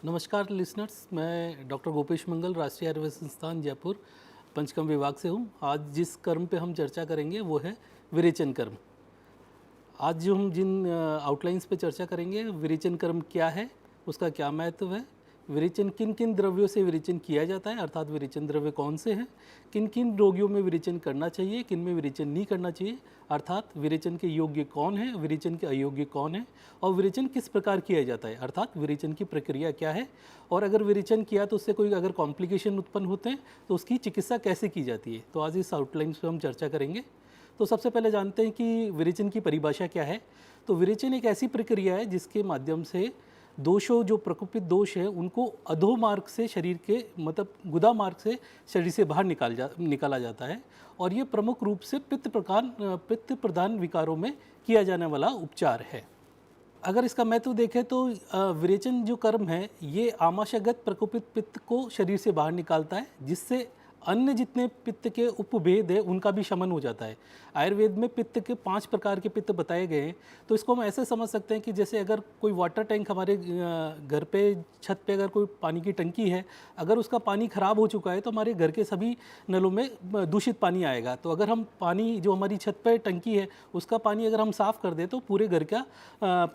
नमस्कार लिसनर्स, मैं डॉक्टर गोपेश मंगल, राष्ट्रीय आयुर्वेद संस्थान जयपुर पंचकर्म विभाग से हूँ। आज जिस कर्म पे हम चर्चा करेंगे वो है विरेचन कर्म। आज जो हम जिन आउटलाइंस पे चर्चा करेंगे, विरेचन कर्म क्या है, उसका क्या महत्व है, विरेचन किन किन द्रव्यों से विरेचन किया जाता है, अर्थात विरेचन द्रव्य कौन से हैं, किन किन रोगियों में विरेचन करना चाहिए, किन में विरेचन नहीं करना चाहिए, अर्थात विरेचन के योग्य कौन है, विरेचन के अयोग्य कौन है, और विरेचन किस प्रकार किया जाता है, अर्थात विरेचन की प्रक्रिया क्या है, और अगर विरेचन किया तो उससे कोई अगर कॉम्प्लिकेशन उत्पन्न होते हैं तो उसकी चिकित्सा कैसे की जाती है। तो आज इस आउटलाइन पर हम चर्चा करेंगे। तो सबसे पहले जानते हैं कि विरेचन की परिभाषा क्या है। तो विरेचन एक ऐसी प्रक्रिया है जिसके माध्यम से दोषों, जो प्रकोपित दोष है, उनको अधो मार्ग से शरीर के मतलब गुदा मार्ग से शरीर से बाहर निकाला जाता है, और ये प्रमुख रूप से पित्त प्रधान विकारों में किया जाने वाला उपचार है। अगर इसका महत्व देखें तो विरेचन जो कर्म है ये आमाशयगत प्रकोपित पित्त को शरीर से बाहर निकालता है, जिससे अन्य जितने पित्त के उपभेद है उनका भी शमन हो जाता है। आयुर्वेद में पित्त के 5 प्रकार के पित्त बताए गए हैं। तो इसको हम ऐसे समझ सकते हैं कि जैसे अगर कोई वाटर टैंक हमारे घर पे छत पे अगर कोई पानी की टंकी है, अगर उसका पानी ख़राब हो चुका है तो हमारे घर के सभी नलों में दूषित पानी आएगा। तो अगर हम पानी जो हमारी छत पे टंकी है उसका पानी अगर हम साफ़ कर दें तो पूरे घर का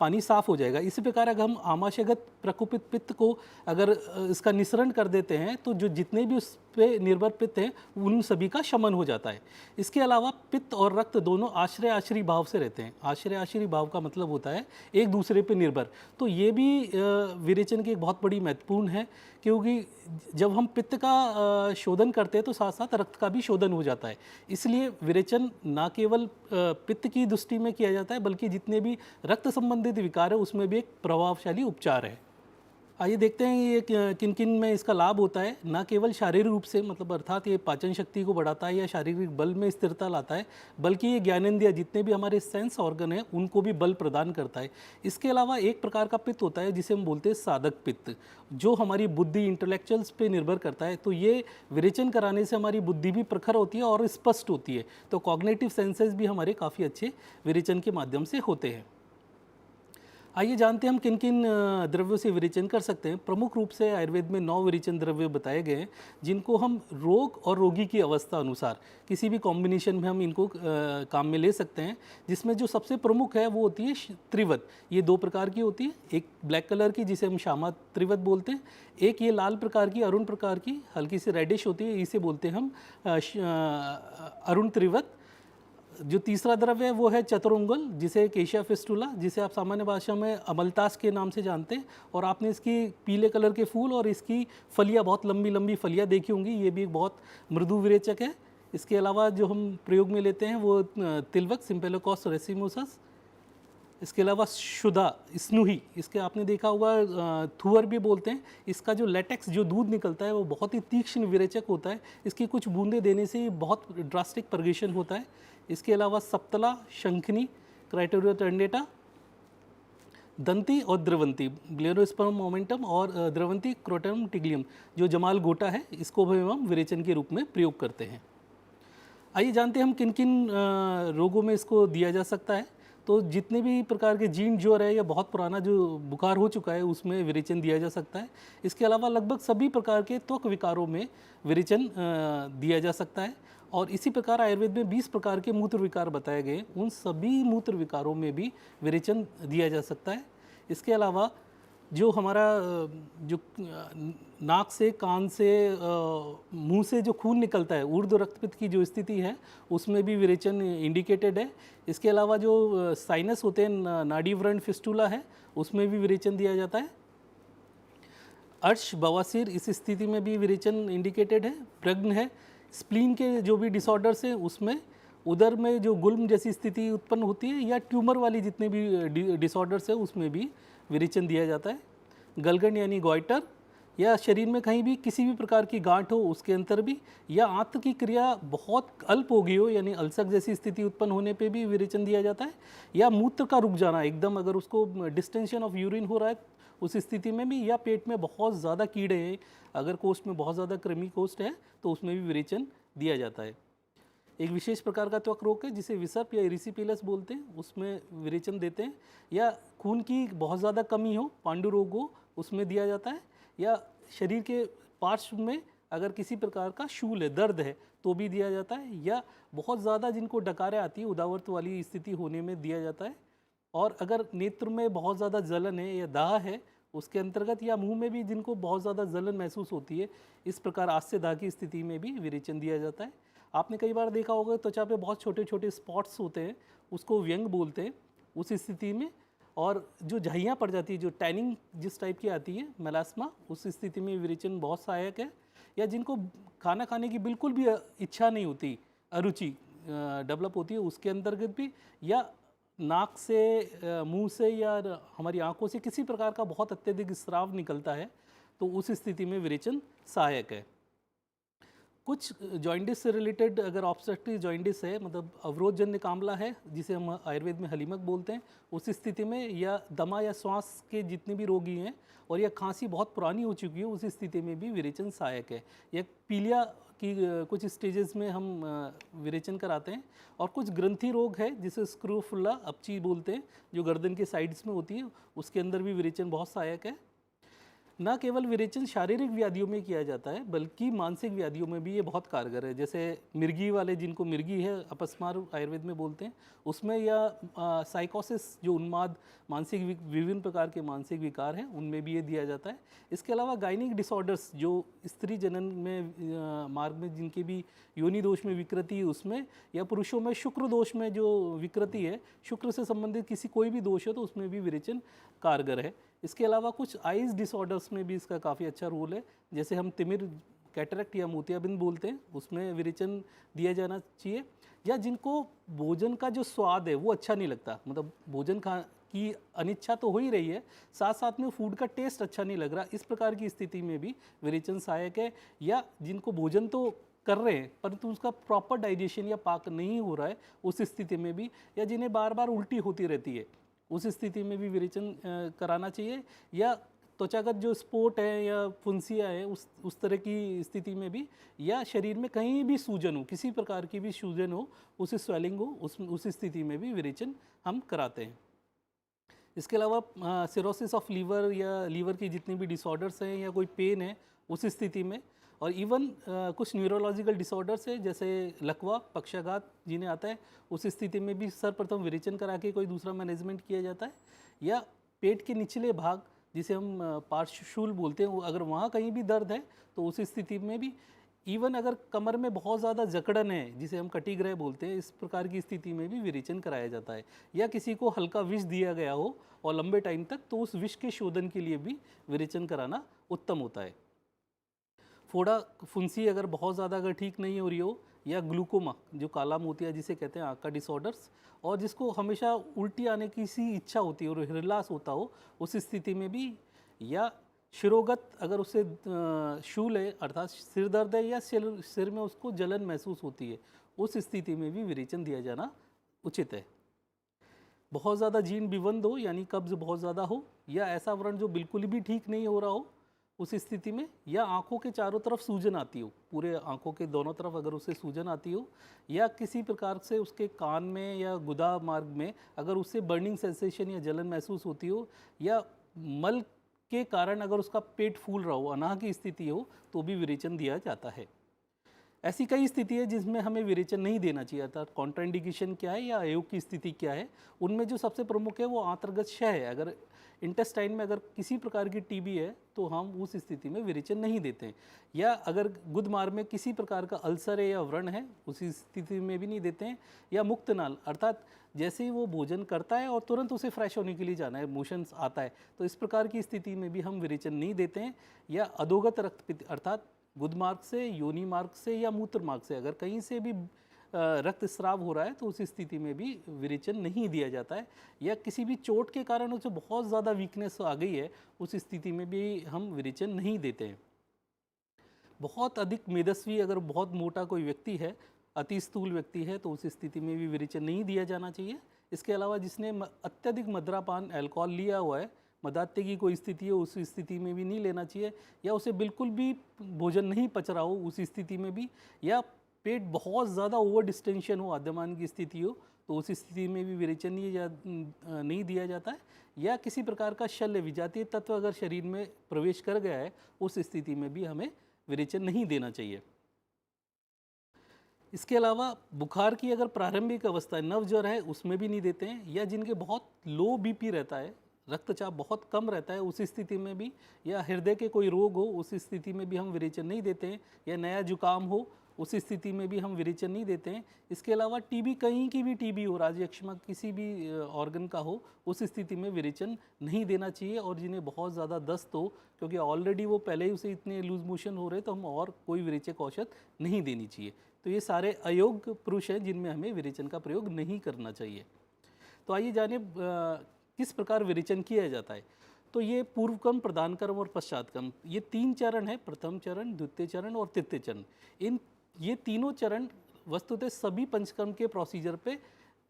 पानी साफ़ हो जाएगा। इसी प्रकार अगर हम आमाशयगत प्रकोपित पित्त को अगर इसका निस्सरण कर देते हैं तो जो जितने भी उस पे निर्भर पित्त हैं उन सभी का शमन हो जाता है। इसके अलावा पित्त और रक्त दोनों आश्रय आश्रय भाव से रहते हैं। आश्रय आश्रय भाव का मतलब होता है एक दूसरे पे निर्भर। तो ये भी विरेचन की एक बहुत बड़ी महत्वपूर्ण है, क्योंकि जब हम पित्त का शोधन करते हैं तो साथ साथ रक्त का भी शोधन हो जाता है। इसलिए विरेचन ना केवल पित्त की दृष्टि में किया जाता है बल्कि जितने भी रक्त संबंधित विकार है उसमें भी एक प्रभावशाली उपचार है। आइए देखते हैं ये किन किन में इसका लाभ होता है। ना केवल शारीरिक रूप से मतलब अर्थात ये पाचन शक्ति को बढ़ाता है या शारीरिक बल में स्थिरता लाता है, बल्कि ये ज्ञानेंद्रिय जितने भी हमारे सेंस ऑर्गन हैं उनको भी बल प्रदान करता है। इसके अलावा एक प्रकार का पित्त होता है जिसे हम बोलते हैं साधक पित्त, जो हमारी बुद्धि इंटेलेक्चुअल्स पे निर्भर करता है। तो ये विरेचन कराने से हमारी बुद्धि भी प्रखर होती है और स्पष्ट होती है। तो कॉग्निटिव सेंसेस भी हमारे काफ़ी अच्छे विरेचन के माध्यम से होते हैं। आइए जानते हैं हम किन किन द्रव्यों से विरेचन कर सकते हैं। प्रमुख रूप से आयुर्वेद में 9 विरेचन द्रव्य बताए गए हैं, जिनको हम रोग और रोगी की अवस्था अनुसार किसी भी कॉम्बिनेशन में हम इनको काम में ले सकते हैं। जिसमें जो सबसे प्रमुख है वो होती है त्रिवत। ये 2 प्रकार की होती है, एक ब्लैक कलर की जिसे हम श्यामा त्रिवत बोलते हैं, एक ये लाल प्रकार की अरुण प्रकार की हल्की सी रेडिश होती है, इसे बोलते हैं हम अरुण त्रिवत। जो तीसरा द्रव्य है वो है चतुरंगल, जिसे केशिया फिस्टुला, जिसे आप सामान्य भाषा में अमलतास के नाम से जानते हैं। और आपने इसकी पीले कलर के फूल और इसकी फलियां, बहुत लंबी लंबी फलियां देखी होंगी। ये भी एक बहुत मृदु विरेचक है। इसके अलावा जो हम प्रयोग में लेते हैं वो तिलवक, सिम्पेलोकॉस रेसिमोसस। इसके अलावा शुदा स्नूही, इसके आपने देखा होगा थुअर भी बोलते हैं। इसका जो लेटेक्स जो दूध निकलता है वो बहुत ही तीक्ष्ण विरेचक होता है। इसकी कुछ बूंदें देने से बहुत ड्रास्टिक परगेशन होता है। इसके अलावा सप्तला, शंखनी, क्राइटेरिया टर्नेटा, दंती और द्रवंती, ब्लेरोस्पर्म मोमेंटम, और द्रवंती क्रोटम टिग्लियम, जो जमाल गोटा है, इसको भी हम विरेचन के रूप में प्रयोग करते हैं। आइए जानते हैं हम किन किन रोगों में इसको दिया जा सकता है। तो जितने भी प्रकार के जीर्ण ज्वर है या बहुत पुराना जो बुखार हो चुका है उसमें विरेचन दिया जा सकता है। इसके अलावा लगभग सभी प्रकार के त्वक विकारों में विरेचन दिया जा सकता है। और इसी प्रकार आयुर्वेद में 20 प्रकार के मूत्र विकार बताए गए, उन सभी मूत्र विकारों में भी विरेचन दिया जा सकता है। इसके अलावा जो हमारा जो नाक से, कान से, मुंह से जो खून निकलता है, ऊर्ध्व रक्तपित्त की जो स्थिति है उसमें भी विरेचन इंडिकेटेड है। इसके अलावा जो साइनस होते हैं, नाड़ी व्रण फिस्टुला है, उसमें भी विरेचन दिया जाता है। अर्श, बवासीर, इस स्थिति में भी विरेचन इंडिकेटेड है। प्रग्न है, स्प्लीन के जो भी डिसऑर्डर्स हैं उसमें, उदर में जो गुल्म जैसी स्थिति उत्पन्न होती है या ट्यूमर वाली जितने भी डिसऑर्डर्स है उसमें भी विरेचन दिया जाता है। गलगंड यानी गॉइटर, या शरीर में कहीं भी किसी भी प्रकार की गांठ हो उसके अंदर भी, या आंत की क्रिया बहुत अल्प हो गई हो यानी अल्सर जैसी स्थिति उत्पन्न होने पे भी विरेचन दिया जाता है। या मूत्र का रुक जाना एकदम, अगर उसको डिस्टेंशन ऑफ यूरिन हो रहा है उस स्थिति में भी, या पेट में बहुत ज़्यादा कीड़े हैं, अगर कोष्ठ में बहुत ज़्यादा कृमि कोष्ठ है तो उसमें भी विरेचन दिया जाता है। एक विशेष प्रकार का त्वक रोग है जिसे विसर्प या इरिसिपेलस बोलते हैं, उसमें विरेचन देते हैं। या खून की बहुत ज़्यादा कमी हो, पांडु रोग हो, उसमें दिया जाता है। या शरीर के पार्श्व में अगर किसी प्रकार का शूल है, दर्द है, तो भी दिया जाता है, या बहुत ज़्यादा जिनको डकारें आती है, उदावरत वाली स्थिति होने में दिया जाता है। और अगर नेत्र में बहुत ज़्यादा जलन है या दाह है उसके अंतर्गत, या मुंह में भी जिनको बहुत ज़्यादा जलन महसूस होती है, इस प्रकार आस्य दाह की स्थिति में भी विरेचन दिया जाता है। आपने कई बार देखा होगा त्वचा पे बहुत छोटे छोटे स्पॉट्स होते हैं, उसको व्यंग बोलते हैं उस स्थिति में। और जो झाइयाँ पड़ जाती है, जो टैनिंग जिस टाइप की आती है, मेलास्मा, उस स्थिति में विरेचन बहुत सहायक है। या जिनको खाना खाने की बिल्कुल भी इच्छा नहीं होती, अरुचि डेवलप होती है, उसके अंतर्गत भी, या नाक से, मुंह से या हमारी आंखों से किसी प्रकार का बहुत अत्यधिक स्राव निकलता है, तो उस स्थिति में विरेचन सहायक है। कुछ जॉइंटिस से रिलेटेड अगर ऑब्स्ट्रक्टिव जॉइंटिस है, मतलब अवरोधजन्य कामला है जिसे हम आयुर्वेद में हलीमक बोलते हैं, उस स्थिति में, या दमा या श्वास के जितने भी रोगी हैं और या खांसी बहुत पुरानी हो चुकी है, उस स्थिति में भी विरेचन सहायक है। या पीलिया की कुछ स्टेजेस में हम विरेचन कराते हैं। और कुछ ग्रंथि रोग है जिसे स्क्रोफुला अपची बोलते हैं, जो गर्दन के साइड्स में होती है, उसके अंदर भी विरेचन बहुत सहायक है। न केवल विरेचन शारीरिक व्याधियों में किया जाता है, बल्कि मानसिक व्याधियों में भी ये बहुत कारगर है। जैसे मिर्गी वाले, जिनको मिर्गी है, अपस्मार आयुर्वेद में बोलते हैं, उसमें, या साइकोसिस, जो उन्माद, मानसिक विभिन्न प्रकार के मानसिक विकार हैं, उनमें भी ये दिया जाता है। इसके अलावा गायनिक डिसऑर्डर्स, जो स्त्री जनन में मार्ग में जिनकी भी योनि दोष में विकृति है उसमें, या पुरुषों में शुक्र दोष में जो विकृति है, शुक्र से संबंधित किसी कोई भी दोष है, तो उसमें भी विरेचन कारगर है। इसके अलावा कुछ आइज़ डिसऑर्डर्स में भी इसका काफ़ी अच्छा रोल है। जैसे हम तिमिर, कैटरेक्ट या मोतियाबिंद बोलते हैं, उसमें विरेचन दिया जाना चाहिए। या जिनको भोजन का जो स्वाद है वो अच्छा नहीं लगता, मतलब भोजन की अनिच्छा तो हो ही रही है, साथ साथ में फूड का टेस्ट अच्छा नहीं लग रहा, इस प्रकार की स्थिति में भी विरेचन सहायक है। या जिनको भोजन तो कर रहे हैं परंतु उसका प्रॉपर डाइजेशन या पाक नहीं हो रहा है, उस स्थिति में भी, या जिन्हें बार बार उल्टी होती रहती है, उस स्थिति में भी विरेचन कराना चाहिए। या त्वचागत जो स्पॉट है या फुंसियाँ है, उस तरह की स्थिति में भी, या शरीर में कहीं भी सूजन हो, किसी प्रकार की भी सूजन हो, उस स्वेलिंग हो, उस स्थिति में भी विरेचन हम कराते हैं। इसके अलावा सिरोसिस ऑफ लीवर या लीवर की जितनी भी डिसऑर्डर्स हैं, या कोई पेन है उस स्थिति में, और इवन कुछ न्यूरोलॉजिकल डिसऑर्डर्स है जैसे लकवा, पक्षाघात जिन्हें आता है, उस स्थिति में भी सर्वप्रथम विरेचन करा के कोई दूसरा मैनेजमेंट किया जाता है। या पेट के निचले भाग, जिसे हम पार्श्वशूल बोलते हैं, अगर वहाँ कहीं भी दर्द है तो उस स्थिति में भी, इवन अगर कमर में बहुत ज़्यादा जकड़न है जिसे हम कटिग्रह बोलते हैं, इस प्रकार की स्थिति में भी विरेचन कराया जाता है। या किसी को हल्का विष दिया गया हो और लंबे टाइम तक, तो उस विष के शोधन के लिए भी विरेचन कराना उत्तम होता है। फोड़ा फुंसी अगर बहुत ज़्यादा अगर ठीक नहीं हो रही हो, या ग्लूकोमा, जो काला मोतिया जिसे कहते हैं, आँख का डिसऑर्डर्स, और जिसको हमेशा उल्टी आने की सी इच्छा होती है और हृदयास होता हो, उस स्थिति में भी, या शिरोगत अगर उसे शूल है अर्थात सिर दर्द है, या सिर में उसको जलन महसूस होती है, उस स्थिति में भी विरेचन दिया जाना उचित है। बहुत ज़्यादा जीर्ण विबंध हो, यानी कब्ज बहुत ज़्यादा हो, या ऐसा व्रण जो बिल्कुल भी ठीक नहीं हो रहा हो, उस स्थिति में, या आंखों के चारों तरफ सूजन आती हो, पूरे आंखों के दोनों तरफ अगर उसे सूजन आती हो, या किसी प्रकार से उसके कान में या गुदा मार्ग में अगर उससे बर्निंग सेंसेशन या जलन महसूस होती हो, या मल के कारण अगर उसका पेट फूल रहा हो, अनाह की स्थिति हो, तो भी विरेचन दिया जाता है। ऐसी कई स्थिति है जिसमें हमें विरेचन नहीं देना चाहिए, अर्थात कॉन्ट्राइंडिकेशन क्या है या अयोग की स्थिति क्या है। उनमें जो सबसे प्रमुख है वो आंतर्गत क्षय है। अगर इंटेस्टाइन में अगर किसी प्रकार की टीबी है तो हम उस स्थिति में विरेचन नहीं देते हैं। या अगर गुदमार्ग में किसी प्रकार का अल्सर है या व्रण है, उसी स्थिति में भी नहीं देते हैं। या मुक्त नाल, अर्थात जैसे ही वो भोजन करता है और तुरंत उसे फ्रेश होने के लिए जाना है, मोशंस आता है, तो इस प्रकार की स्थिति में भी हम विरेचन नहीं देते हैं। या अधोगत रक्तपित्त, अर्थात गुद मार्ग से, योनि मार्ग से या मूत्र मार्ग से अगर कहीं से भी रक्त स्राव हो रहा है, तो उस स्थिति में भी विरेचन नहीं दिया जाता है। या किसी भी चोट के कारण उसे बहुत ज़्यादा वीकनेस आ गई है, उस स्थिति में भी हम विरेचन नहीं देते हैं। बहुत अधिक मेदस्वी, अगर बहुत मोटा कोई व्यक्ति है, अति स्थूल व्यक्ति है, तो उस स्थिति में भी विरेचन नहीं दिया जाना चाहिए। इसके अलावा जिसने अत्यधिक मदिरापान, अल्कोहल लिया हुआ है, मदात्य की कोई स्थिति हो, उस स्थिति में भी नहीं लेना चाहिए। या उसे बिल्कुल भी भोजन नहीं पच रहा हो, उस स्थिति में भी। या पेट बहुत ज़्यादा ओवर डिस्टेंशन हो, आद्यमान की स्थिति हो, तो उस स्थिति में भी विरेचन नहीं दिया जाता है, या किसी प्रकार का शल्य विजातीय तत्व अगर शरीर में प्रवेश कर गया है उस स्थिति में भी हमें विरेचन नहीं देना चाहिए। इसके अलावा बुखार की अगर प्रारंभिक अवस्था है, नव ज्वर है, उसमें भी नहीं देते हैं, या जिनके बहुत लो बीपी रहता है, रक्तचाप बहुत कम रहता है, उस स्थिति में भी, या हृदय के कोई रोग हो उस स्थिति में भी हम विरेचन नहीं देते हैं, या नया जुकाम हो उस स्थिति में भी हम विरेचन नहीं देते हैं। इसके अलावा टीबी, कहीं की भी टीबी हो, राज्यक्षमा किसी भी ऑर्गन का हो, उस स्थिति में विरेचन नहीं देना चाहिए। और जिन्हें बहुत ज़्यादा दस्त हो, क्योंकि ऑलरेडी वो पहले ही उसे इतने लूज मोशन हो रहे, तो हम और कोई विरेचक औषध नहीं देनी चाहिए। तो ये सारे अयोग्य पुरुष हैं जिनमें हमें विरेचन का प्रयोग नहीं करना चाहिए। तो आइए जाने किस प्रकार विरेचन किया जाता है। तो ये पूर्व क्रम, प्रधान क्रम और पश्चात क्रम, ये 3 चरण है, प्रथम चरण, द्वितीय चरण और तृतीय चरण। ये तीनों चरण वस्तुतः सभी पंचकर्म के प्रोसीजर पे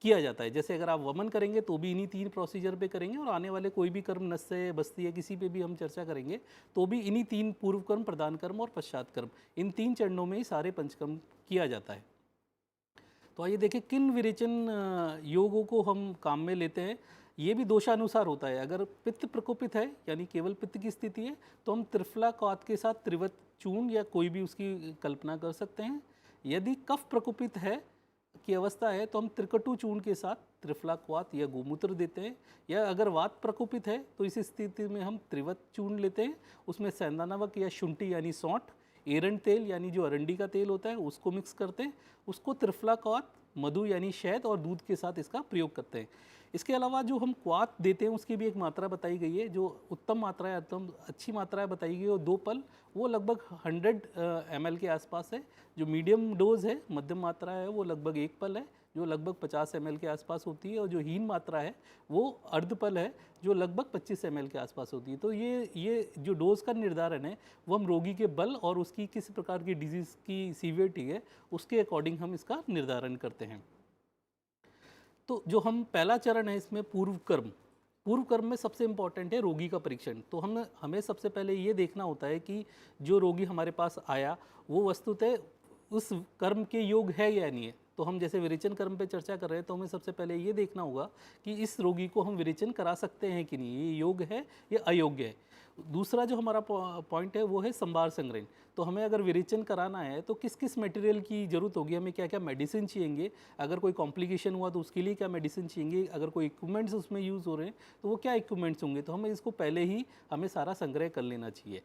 किया जाता है। जैसे अगर आप वमन करेंगे तो भी इन्हीं 3 प्रोसीजर पे करेंगे, और आने वाले कोई भी कर्म, नस्य, बस्ती या किसी पे भी हम चर्चा करेंगे तो भी इन्हीं 3 पूर्व कर्म, प्रधान कर्म और पश्चात कर्म, इन 3 चरणों में ही सारे पंचकर्म किया जाता है। तो आइए देखें किन विरेचन योगों को हम काम में लेते हैं। ये भी दोषानुसार होता है। अगर पित्त प्रकोपित है, यानी केवल पित्त की स्थिति है, तो हम त्रिफला क्वाथ के साथ त्रिवत चूर्ण या कोई भी उसकी कल्पना कर सकते हैं। यदि कफ प्रकोपित है की अवस्था है तो हम त्रिकटु चूर्ण के साथ त्रिफला क्वाथ या गोमूत्र देते हैं। या अगर वात प्रकोपित है तो इस स्थिति में हम त्रिवत चूर्ण लेते हैं, उसमें सेंधा नमक या शुंठी यानी सौंठ, एरंड तेल यानी जो अरंडी का तेल होता है उसको मिक्स करते हैं, उसको त्रिफला क्वाथ, मधु यानी शहद और दूध के साथ इसका प्रयोग करते हैं। इसके अलावा जो हम क्वाथ देते हैं उसकी भी एक मात्रा बताई गई है, जो उत्तम मात्रा है, उत्तम अच्छी मात्रा है बताई गई है, वो 2 पल, वो लगभग 100 ml के आसपास है। जो मीडियम डोज है, मध्यम मात्रा है, वो लगभग 1 पल है, जो लगभग 50 ml के आसपास होती है। और जो हीन मात्रा है वो अर्ध पल है, जो लगभग 25 ml के आसपास होती है। तो ये जो डोज का निर्धारण है वो हम रोगी के बल और उसकी किस प्रकार की डिजीज़ की सीवियरिटी है उसके अकॉर्डिंग हम इसका निर्धारण करते हैं। तो जो हम पहला चरण है इसमें पूर्व कर्म में सबसे इम्पॉर्टेंट है रोगी का परीक्षण। तो हमें सबसे पहले ये देखना होता है कि जो रोगी हमारे पास आया वो वस्तुतः उस कर्म के योग है या नहीं है। तो हम जैसे विरेचन कर्म पे चर्चा कर रहे हैं तो हमें सबसे पहले ये देखना होगा कि इस रोगी को हम विरेचन करा सकते हैं कि नहीं, ये योग है या अयोग्य है। दूसरा जो हमारा पॉइंट है वो है संभार संग्रहण। तो हमें अगर विरेचन कराना है तो किस किस मटेरियल की ज़रूरत होगी, हमें क्या क्या मेडिसिन चाहिए, अगर कोई कॉम्प्लिकेशन हुआ तो उसके लिए क्या मेडिसिन चाहिए, अगर कोई इक्विपमेंट्स उसमें यूज़ हो रहे हैं तो वो क्या इक्विपमेंट्स होंगे। तो हमें इसको पहले ही हमें सारा संग्रह कर लेना चाहिए।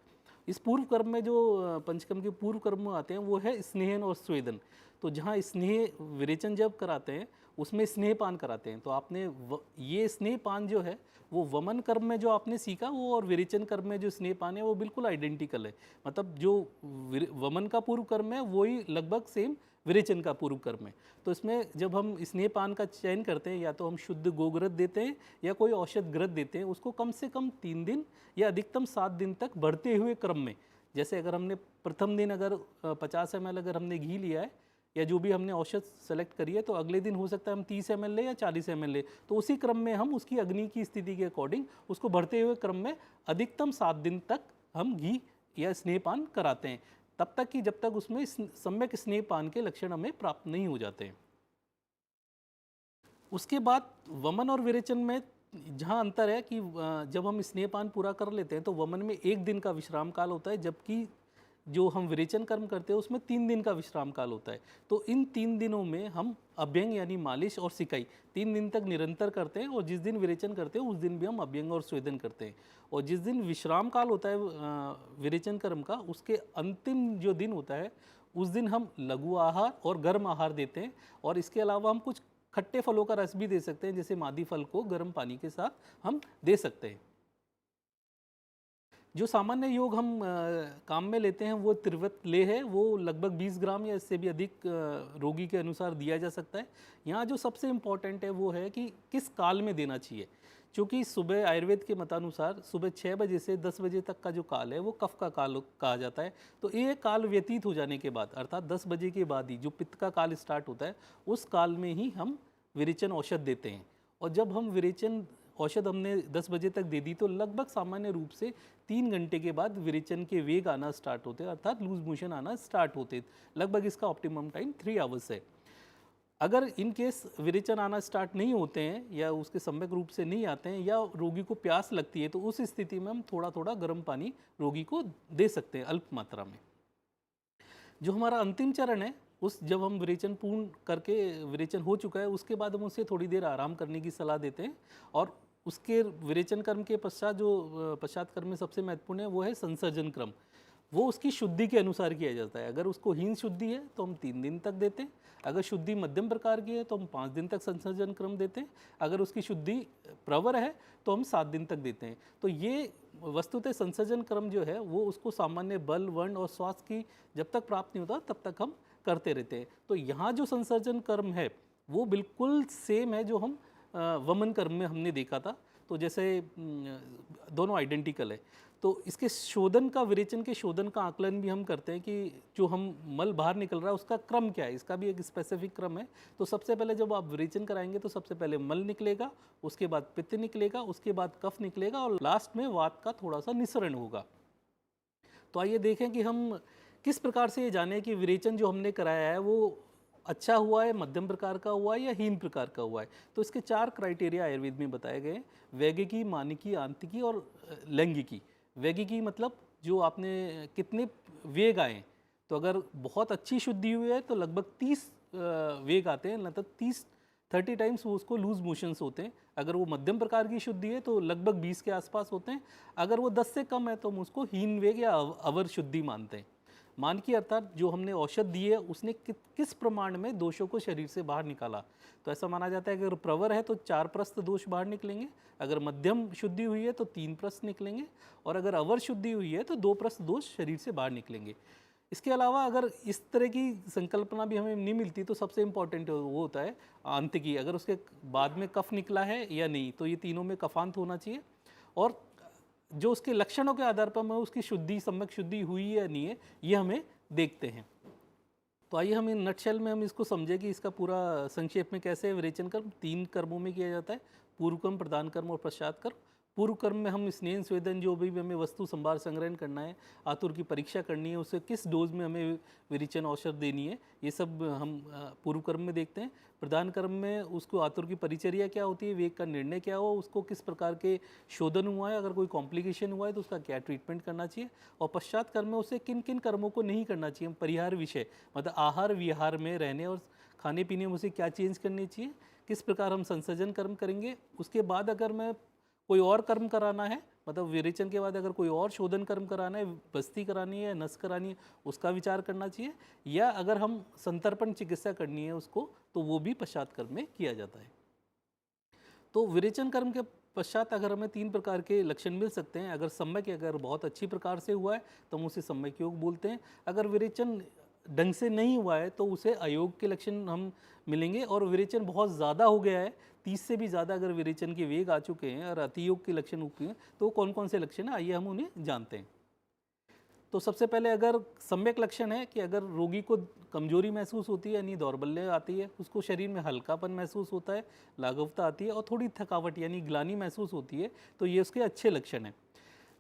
इस पूर्व कर्म में जो पंचकर्म के पूर्व कर्म आते हैं वो है स्नेहन और स्वेदन। तो जहाँ स्नेह विरेचन जब कराते हैं उसमें स्नेहपान कराते हैं। तो आपने ये स्नेहपान जो है वो वमन कर्म में जो आपने सीखा वो और विरेचन कर्म में जो स्नेहपान है वो बिल्कुल आइडेंटिकल है। मतलब जो वमन का पूर्व कर्म है वही लगभग सेम विरेचन का पूर्व कर्म है। तो इसमें जब हम स्नेहपान का चयन करते हैं या तो हम शुद्ध गोघृत देते हैं या कोई औषध घृत देते हैं, उसको कम से कम 3 दिन या अधिकतम 7 दिन तक बढ़ते हुए क्रम में। जैसे अगर हमने प्रथम दिन अगर 50 ml अगर हमने घी लिया है या जो भी हमने औषध सेलेक्ट करी है तो अगले दिन हो सकता है हम 30 ml ले या 40 ml ले। तो उसी क्रम में हम उसकी अग्नि की स्थिति के अकॉर्डिंग उसको बढ़ते हुए क्रम में अधिकतम 7 दिन तक हम घी या स्नेहपान कराते हैं, तब तक कि जब तक उसमें सम्यक स्नेहपान के लक्षण हमें प्राप्त नहीं हो जाते हैं। उसके बाद वमन और विरेचन में जहाँ अंतर है कि जब हम स्नेहपान पूरा कर लेते हैं तो वमन में 1 दिन का विश्राम काल होता है, जबकि जो हम विरेचन कर्म करते हैं उसमें 3 दिन का विश्राम काल होता है। तो इन 3 दिनों में हम अभ्यंग यानी मालिश और सिकाई 3 दिन तक निरंतर करते हैं, और जिस दिन विरेचन करते हैं उस दिन भी हम अभ्यंग और स्वेदन करते हैं। और जिस दिन विश्राम काल होता है विरेचन कर्म का, उसके अंतिम जो दिन होता है उस दिन हम लघु आहार और गर्म आहार देते हैं। और इसके अलावा हम कुछ खट्टे फलों का रस भी दे सकते हैं, जैसे मादी फल को गर्म पानी के साथ हम दे सकते हैं। जो सामान्य योग हम काम में लेते हैं वो त्रिवत ले है, वो लगभग 20 ग्राम या इससे भी अधिक रोगी के अनुसार दिया जा सकता है। यहाँ जो सबसे इम्पॉर्टेंट है वो है कि किस काल में देना चाहिए, क्योंकि सुबह आयुर्वेद के मतानुसार सुबह 6 बजे से 10 बजे तक का जो काल है वो कफ का काल कहा जाता है। तो ये काल व्यतीत हो जाने के बाद अर्थात 10 बजे के बाद ही जो पित्त का काल स्टार्ट होता है उस काल में ही हम विरेचन औषध देते हैं। और जब हम विरेचन औषध हमने 10 बजे तक दे दी तो लगभग सामान्य रूप से 3 घंटे के बाद विरेचन के वेग आना स्टार्ट होते हैं, अर्थात लूज मोशन आना स्टार्ट होते हैं। लगभग इसका ऑप्टिमम टाइम 3 आवर्स है। अगर इन केस विरेचन आना स्टार्ट नहीं होते हैं या उसके सम्यक रूप से नहीं आते हैं या रोगी को प्यास लगती है, तो उस स्थिति में हम थोड़ा थोड़ा गर्म पानी रोगी को दे सकते हैं अल्प मात्रा में। जो हमारा अंतिम चरण है, उस जब हम विरेचन पूर्ण करके विरेचन हो चुका है, उसके बाद हम उसे थोड़ी देर आराम करने की सलाह देते हैं। और उसके विरेचन कर्म के पश्चात जो पश्चात कर्म में सबसे महत्वपूर्ण है वो है संसर्जन क्रम। वो उसकी शुद्धि के अनुसार किया जाता है। अगर उसको हीन शुद्धि है तो हम 3 दिन तक देते हैं। अगर शुद्धि मध्यम प्रकार की है तो हम 5 दिन तक संसर्जन क्रम देते हैं। अगर उसकी शुद्धि प्रवर है तो हम 7 दिन तक देते हैं। तो ये वस्तुतः संसर्जन क्रम जो है वो उसको सामान्य बल, वर्ण और स्वास्थ्य की जब तक प्राप्त नहीं होता तब तक हम करते रहते हैं। तो यहाँ जो संसर्जन कर्म है वो बिल्कुल सेम है जो हम वमन कर्म में हमने देखा था। तो जैसे दोनों आइडेंटिकल है। तो इसके शोधन का, विरेचन के शोधन का आकलन भी हम करते हैं कि जो हम मल बाहर निकल रहा है उसका क्रम क्या है, इसका भी एक स्पेसिफिक क्रम है। तो सबसे पहले जब आप विरेचन कराएंगे तो सबसे पहले मल निकलेगा, उसके बाद पित्त निकलेगा, उसके बाद कफ निकलेगा और लास्ट में वात का थोड़ा सा निस्सरण होगा। तो आइए देखें कि हम किस प्रकार से ये जाने कि विरेचन जो हमने कराया है वो अच्छा हुआ है, मध्यम प्रकार का हुआ है या हीन प्रकार का हुआ है। तो इसके 4 क्राइटेरिया आयुर्वेद में बताए गए हैं: वैगिकी, मानकी, आंतिकी और लैंगिकी। वैगिकी मतलब जो आपने कितने वेग आए। तो अगर बहुत अच्छी शुद्धि हुई है तो लगभग 30 वेग आते हैं, मतलब 30 टाइम्स वो उसको लूज मोशंस होते हैं। अगर वो मध्यम प्रकार की शुद्धि है तो लगभग 20 के आसपास होते हैं। अगर वो 10 से कम है तो हम उसको हीन वेग या अवर शुद्धि मानते हैं। मानकी अर्थात जो हमने औषध दी है उसने किस प्रमाण में दोषों को शरीर से बाहर निकाला। तो ऐसा माना जाता है कि अगर प्रवर है तो 4 प्रस्थ दोष बाहर निकलेंगे, अगर मध्यम शुद्धि हुई है तो 3 प्रस्थ निकलेंगे और अगर अवर शुद्धि हुई है तो 2 प्रस्थ दोष शरीर से बाहर निकलेंगे। इसके अलावा अगर इस तरह की संकल्पना भी हमें नहीं मिलती तो सबसे इम्पॉर्टेंट वो होता है आंतिकी। अगर उसके बाद में कफ निकला है या नहीं, तो ये तीनों में कफांत होना चाहिए। और जो उसके लक्षणों के आधार पर हमें उसकी शुद्धि, सम्यक शुद्धि हुई या नहीं है, ये हमें देखते हैं। तो आइए हम इन नटशेल में हम इसको समझें कि इसका पूरा संक्षेप में कैसे विरेचन कर्म 3 कर्मों में किया जाता है: पूर्व कर्म, प्रधान कर्म और पश्चात कर्म। पूर्व कर्म में हम स्नेहन स्वेदन जो भी हमें वस्तु संभार संग्रहण करना है, आतुर की परीक्षा करनी है, उसे किस डोज में हमें विरेचन औषध देनी है, ये सब हम पूर्व कर्म में देखते हैं। प्रधान कर्म में उसको आतुर की परिचर्या क्या होती है, वेग का निर्णय क्या हो, उसको किस प्रकार के शोधन हुआ है, अगर कोई कॉम्प्लिकेशन हुआ है तो उसका क्या ट्रीटमेंट करना चाहिए। और पश्चात कर्म में उसे किन किन कर्मों को नहीं करना चाहिए, परिहार विषय मतलब आहार विहार में, रहने और खाने पीने में उसे क्या चेंज करनी चाहिए, किस प्रकार हम संसर्जन कर्म करेंगे। उसके बाद अगर मैं कोई और कर्म कराना है, मतलब विरेचन के बाद अगर कोई और शोधन कर्म कराना है, बस्ती करानी है, नस करानी है, उसका विचार करना चाहिए। या अगर हम संतर्पण चिकित्सा करनी है उसको, तो वो भी पश्चात कर्म में किया जाता है। तो विरेचन कर्म के पश्चात अगर हमें 3 प्रकार के लक्षण मिल सकते हैं। अगर सम्यक, अगर बहुत अच्छी प्रकार से हुआ है तो हम उसे सम्यक योग बोलते हैं। अगर विरेचन ढंग से नहीं हुआ है तो उसे अयोग के लक्षण हम मिलेंगे। और विरेचन बहुत ज़्यादा हो गया है, 30 से भी ज़्यादा अगर विरेचन के वेग आ चुके हैं और अतियोग के लक्षण हुए हैं, तो कौन कौन से लक्षण हैं, आइए हम उन्हें जानते हैं। तो सबसे पहले अगर सम्यक लक्षण है कि अगर रोगी को कमजोरी महसूस होती है यानी दौर्बल्य आती है, उसको शरीर में हल्कापन महसूस होता है, लाघवता आती है और थोड़ी थकावट यानी ग्लानि महसूस होती है, तो ये उसके अच्छे लक्षण हैं।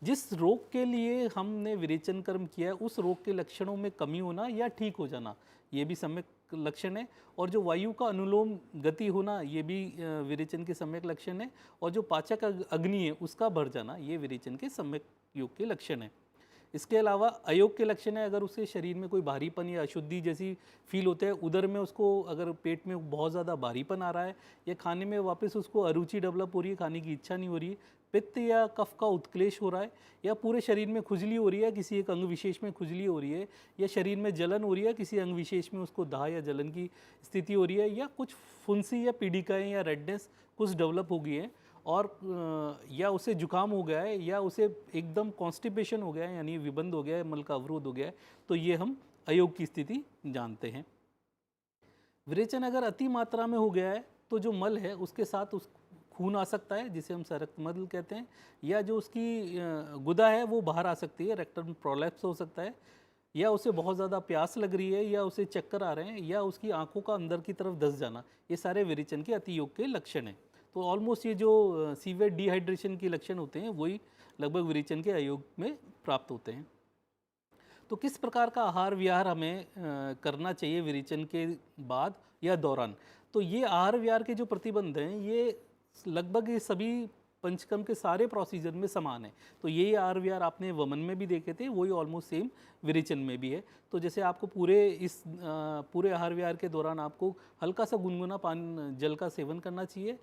जिस रोग के लिए हमने विरेचन कर्म किया है उस रोग के लक्षणों में कमी होना या ठीक हो जाना, ये भी सम्यक लक्षण है। और जो वायु का अनुलोम गति होना, ये भी विरेचन के सम्यक लक्षण है। और जो पाचक अग्नि है उसका बढ़ जाना, ये विरेचन के सम्यक योग के लक्षण है। इसके अलावा अयोग के लक्षण है, अगर उसके शरीर में कोई भारीपन या अशुद्धि जैसी फील होता है, उधर में उसको अगर पेट में बहुत ज़्यादा भारीपन आ रहा है या खाने में वापस उसको अरुचि डेवलप हो रही है, खाने की इच्छा नहीं हो रही है, पित्त या कफ का उत्क्लेश हो रहा है, या पूरे शरीर में खुजली हो रही है, किसी एक अंग विशेष में खुजली हो रही है, या शरीर में जलन हो रही है, किसी अंग विशेष में उसको दाह या जलन की स्थिति हो रही है, या कुछ फुंसी या पीड़िकाएँ या रेडनेस कुछ डेवलप हो गई है, और या उसे जुकाम हो गया है, या उसे एकदम कॉन्स्टिपेशन हो गया है यानी विबंध हो गया है, मल का अवरोध हो गया है, तो ये हम अयोग की स्थिति जानते हैं। विरेचन अगर अति मात्रा में हो गया है तो जो मल है उसके साथ उस खून आ सकता है, जिसे हम सरक्त मल कहते हैं, या जो उसकी गुदा है वो बाहर आ सकती है, रेक्टम प्रोलैप्स हो सकता है, या उसे बहुत ज़्यादा प्यास लग रही है, या उसे चक्कर आ रहे हैं, या उसकी आंखों का अंदर की तरफ धंस जाना, ये सारे विरेचन के अतियोग के लक्षण हैं। तो ऑलमोस्ट ये जो सीवियर डिहाइड्रेशन के लक्षण होते हैं वही लगभग विरेचन के अयोग में प्राप्त होते हैं। तो किस प्रकार का आहार विहार हमें करना चाहिए विरेचन के बाद या दौरान। तो ये आहार विहार के जो प्रतिबंध हैं ये लगभग ये सभी पंचकर्म के सारे प्रोसीजर में समान है। तो यही आहार विहार आपने वमन में भी देखे थे, वही ऑलमोस्ट सेम विरेचन में भी है। तो जैसे आपको पूरे आहार विहार के दौरान आपको हल्का सा गुनगुना जल का सेवन करना चाहिए।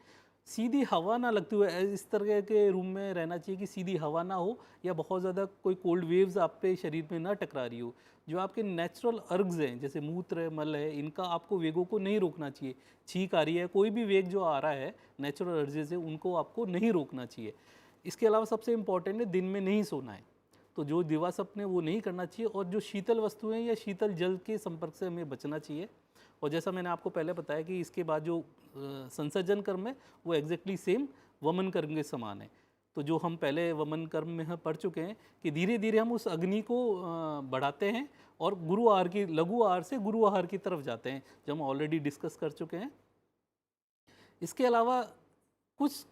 सीधी हवा ना लगती हुए इस तरह के रूम में रहना चाहिए कि सीधी हवा ना हो या बहुत ज़्यादा कोई कोल्ड वेव्स आप पे शरीर में ना टकरा रही हो। जो आपके नेचुरल अर्ग्स हैं जैसे मूत्र है, मल है, इनका आपको वेगों को नहीं रोकना चाहिए। छींक आ रही है, कोई भी वेग जो आ रहा है नेचुरल अर्जेस है, उनको आपको नहीं रोकना चाहिए। इसके अलावा सबसे इम्पॉर्टेंट है दिन में नहीं सोना है। तो जो दिवस अपने वो नहीं करना चाहिए और जो शीतल वस्तुएं या शीतल जल के संपर्क से हमें बचना चाहिए। और जैसा मैंने आपको पहले बताया कि इसके बाद जो संसर्जन कर्म है वो एग्जैक्टली सेम वमन कर्म के समान है। तो जो हम पहले वमन कर्म में हम पढ़ चुके हैं कि धीरे धीरे हम उस अग्नि को बढ़ाते हैं और लघु आहार से गुरु आहार की तरफ जाते हैं, जो हम ऑलरेडी डिस्कस कर चुके हैं। इसके अलावा कुछ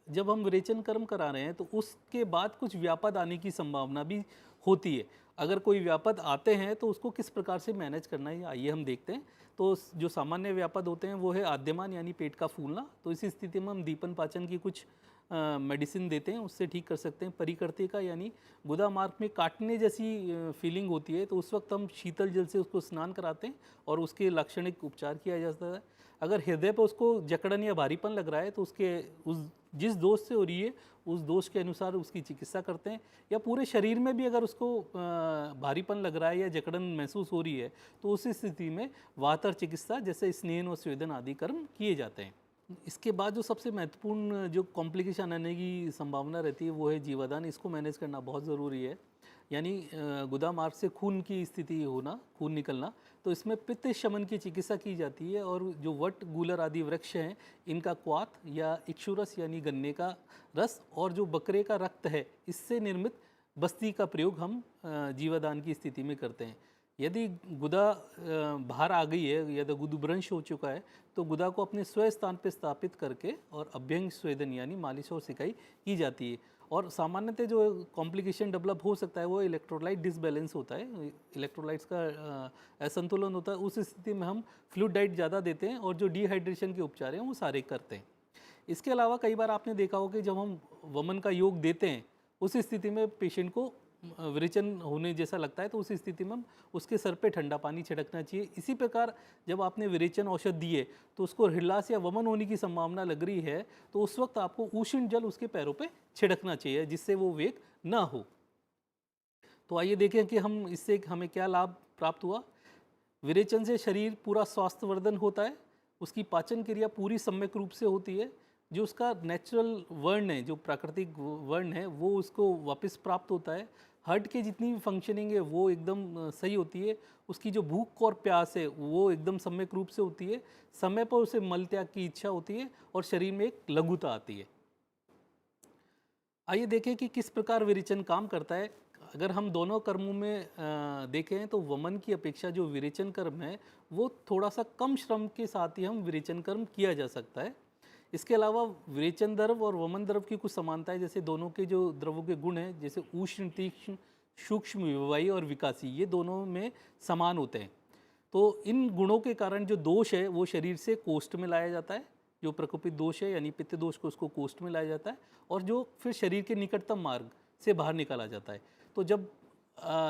जब हम विरेचन कर्म करा रहे हैं तो उसके बाद कुछ व्यापद आने की संभावना भी होती है। अगर कोई व्यापद आते हैं तो उसको किस प्रकार से मैनेज करना है आइए हम देखते हैं। तो जो सामान्य व्यापद होते हैं वो है आद्यमान यानी पेट का फूलना। तो इस स्थिति में हम दीपन पाचन की कुछ मेडिसिन देते हैं, उससे ठीक कर सकते हैं। परिकर्तिका यानी गुदा मार्ग में काटने जैसी फीलिंग होती है तो उस वक्त हम शीतल जल से उसको स्नान कराते हैं और उसके लाक्षणिक उपचार किया जाता है। अगर हृदय पर उसको जकड़न या भारीपन लग रहा है तो जिस दोष से हो रही है उस दोष के अनुसार उसकी चिकित्सा करते हैं। या पूरे शरीर में भी अगर उसको भारीपन लग रहा है या जकड़न महसूस हो रही है तो उस स्थिति में वातर चिकित्सा जैसे स्नेहन और स्वेदन आदि कर्म किए जाते हैं। इसके बाद जो सबसे महत्वपूर्ण जो कॉम्प्लिकेशन आने की संभावना रहती है वो है जीवादान। इसको मैनेज करना बहुत ज़रूरी है, यानी गुदा मार्ग से खून की स्थिति होना, खून निकलना। तो इसमें पित्त शमन की चिकित्सा की जाती है और जो वट गूलर आदि वृक्ष हैं इनका क्वाथ या इक्षुरस यानी गन्ने का रस और जो बकरे का रक्त है इससे निर्मित बस्ती का प्रयोग हम जीवादान की स्थिति में करते हैं। यदि गुदा बाहर आ गई है, यदि गुदभ्रंश हो चुका है तो गुदा को अपने स्व स्थान पर स्थापित करके और अभ्यंग स्वेदन यानी मालिश और सिकाई की जाती है। और सामान्यतः जो कॉम्प्लिकेशन डेवलप हो सकता है वो इलेक्ट्रोलाइट डिसबैलेंस होता है, इलेक्ट्रोलाइट्स का असंतुलन होता है। उस स्थिति में हम फ्लूइड डाइट ज़्यादा देते हैं और जो डिहाइड्रेशन के उपचार हैं वो सारे करते हैं। इसके अलावा कई बार आपने देखा हो कि जब हम वमन का योग देते हैं उस स्थिति में पेशेंट को विरेचन होने जैसा लगता है तो उस स्थिति में हम उसके सर पे ठंडा पानी छिड़कना चाहिए। इसी प्रकार जब आपने विरेचन औषध दिए तो उसको हृदयास या वमन होने की संभावना लग रही है तो उस वक्त आपको उष्ण जल उसके पैरों पे छिड़कना चाहिए जिससे वो वेग ना हो। तो आइए देखें कि इससे हमें क्या लाभ प्राप्त हुआ। विरेचन से शरीर पूरा स्वास्थ्यवर्धन होता है, उसकी पाचन क्रिया पूरी सम्यक रूप से होती है, जो उसका नेचुरल वर्ण है, जो प्राकृतिक वर्ण है वो उसको वापस प्राप्त होता है। हार्ट की जितनी भी फंक्शनिंग है वो एकदम सही होती है, उसकी जो भूख और प्यास है वो एकदम सम्यक रूप से होती है, समय पर उसे मल त्याग की इच्छा होती है और शरीर में एक लघुता आती है। आइए देखें कि किस प्रकार विरेचन काम करता है। अगर हम दोनों कर्मों में देखें तो वमन की अपेक्षा जो विरेचन कर्म है वो थोड़ा सा कम श्रम के साथ ही हम विरेचन कर्म किया जा सकता है। इसके अलावा विरेचन द्रव और वमन द्रव की कुछ समानताएं, जैसे दोनों के जो द्रवों के गुण हैं जैसे उष्ण, तीक्ष्ण, सूक्ष्म, विवाही और विकासी, ये दोनों में समान होते हैं। तो इन गुणों के कारण जो दोष है वो शरीर से कोष्ठ में लाया जाता है, जो प्रकोपित दोष है यानी पित्त दोष को उसको कोष्ठ में लाया जाता है और जो फिर शरीर के निकटतम मार्ग से बाहर निकाला जाता है। तो जब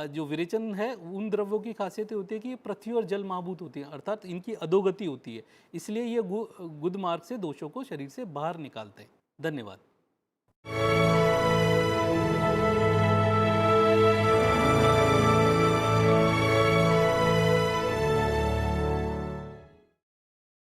जो विरेचन है उन द्रव्यों की खासियत होती है कि ये पृथ्वी और जल महाभूत होती हैं, अर्थात इनकी अधोगति होती है, इसलिए ये गुद मार्ग से दोषों को शरीर से बाहर निकालते हैं। धन्यवाद।